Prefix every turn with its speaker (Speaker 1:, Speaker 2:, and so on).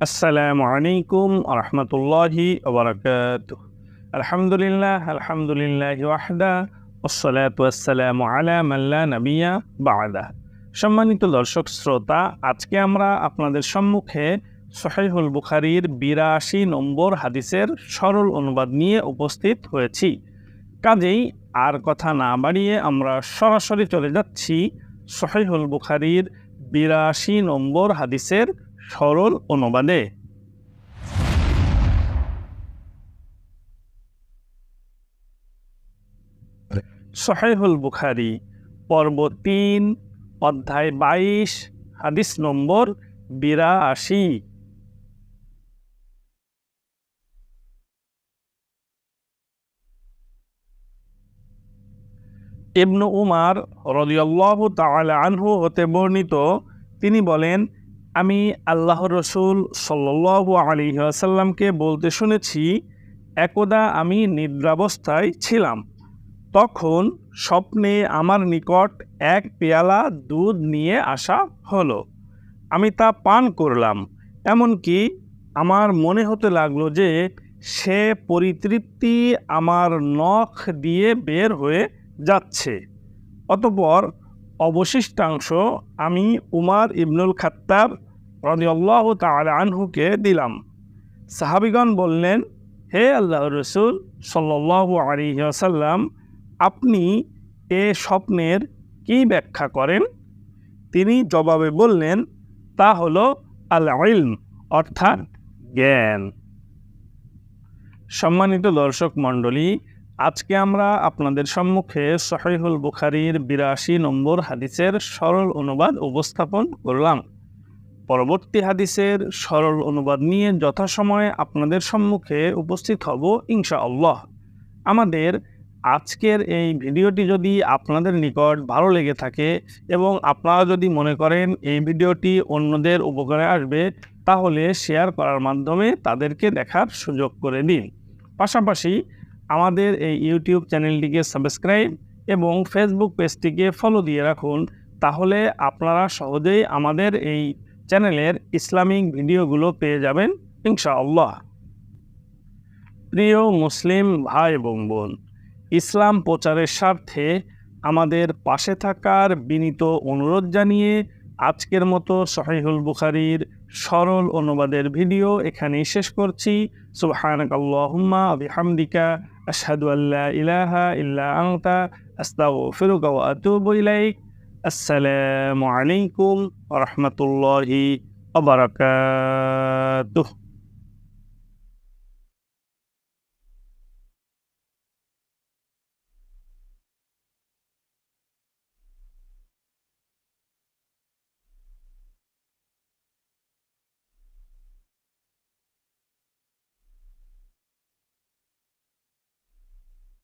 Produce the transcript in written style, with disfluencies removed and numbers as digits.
Speaker 1: আসসালামু আলাইকুম ওয়া রাহমাতুল্লাহি ওয়া বারাকাতুহু। আলহামদুলিল্লাহি ওয়াহদা ওয়াসসালাতু ওয়াসসালামু আলা মান লা নাবিয়্যা বা'দা। সম্মানিত দর্শক শ্রোতা, আজকে আমরা আপনাদের সম্মুখে সহিহুল বুখারীর ৮২ নম্বর হাদিসের সরল অনুবাদ নিয়ে উপস্থিত হয়েছি। কাজেই আর কথা না বাড়িয়ে আমরা সরাসরি চলে যাচ্ছি সহিহুল বুখারীর ৮২ নম্বর হাদিসের সরল অনুবাদে। সহিহুল বুখারী পর্ব ৩ অধ্যায় ২২ হাদিস নম্বর ৮২। ইবনু উমার রাদিয়াল্লাহু তাআলা আনহু হতে বর্ণিত, তিনি বলেন, আমি আল্লাহর রাসূল সাল্লাল্লাহু আলাইহি ওয়াসাল্লামকে বলতে শুনেছি, একদা আমি নিদ্রাবস্থায় ছিলাম। তখন স্বপ্নে আমার নিকট এক পেয়ালা দুধ নিয়ে আসা হলো। আমি তা পান করলাম। এমনকি আমার মনে হতে লাগলো যে সে পরিতৃপ্তি আমার নখ দিয়ে বের হয়ে যাচ্ছে। অতঃপর অবশিষ্টাংশ আমি উমার ইবনুল খাত্তাব রাদিয়াল্লাহু তাআলা আনহুকে দিলাম। সাহাবীগণ বললেন, হে আল্লাহর রাসূল সাল্লাল্লাহু আলাইহি ওয়াসাল্লাম, আপনি এ স্বপ্নের কি ব্যাখ্যা করেন? তিনি জবাবে বললেন, তা হলো আল ইলম, অর্থাৎ জ্ঞান। সম্মানিত দর্শক মণ্ডলী, আজকে আমরা আপনাদের সম্মুখে সহিহুল বুখারীর ৮২ নম্বর হাদিসের সরল অনুবাদ উপস্থাপন করলাম। পরবর্তী হাদিসের সরল অনুবাদ নিয়ে যথাসময়ে আপনাদের সম্মুখে উপস্থিত হব ইনশাআল্লাহ। আমাদের আজকের এই ভিডিওটি যদি আপনাদের নিকট ভালো লেগে থাকে এবং আপনারা যদি মনে করেন এই ভিডিওটি অন্যদের উপকারে আসবে, তাহলে শেয়ার করার মাধ্যমে তাদেরকে দেখার সুযোগ করে দিন। পাশাপাশি আমাদের এই ইউটিউব চ্যানেলটিকে সাবস্ক্রাইব এবং ফেসবুক পেজটিকে ফলো দিয়ে রাখুন। তাহলে আপনারা সহজেই আমাদের এই চ্যানেলের ইসলামিক ভিডিওগুলো পেয়ে যাবেন ইনশাআল্লাহ। প্রিয় মুসলিম ভাই এবং বোন, ইসলাম প্রচারের স্বার্থে আমাদের পাশে থাকার বিনীত অনুরোধ জানিয়ে আজকের মতো সহিহুল বুখারীর সরল অনুবাদের ভিডিও এখানেই শেষ করছি। সুবহানাকাল্লাহুম্মা ওয়া বিহামদিকা আশহাদু আল্লা ইলাহা ইল্লা আনতা আস্তাগফিরুকা ওয়া আতুবু ইলাইক। আসসালামু আলাইকুম ওয়া রাহমাতুল্লাহি ওয়া বারাকাতুহু।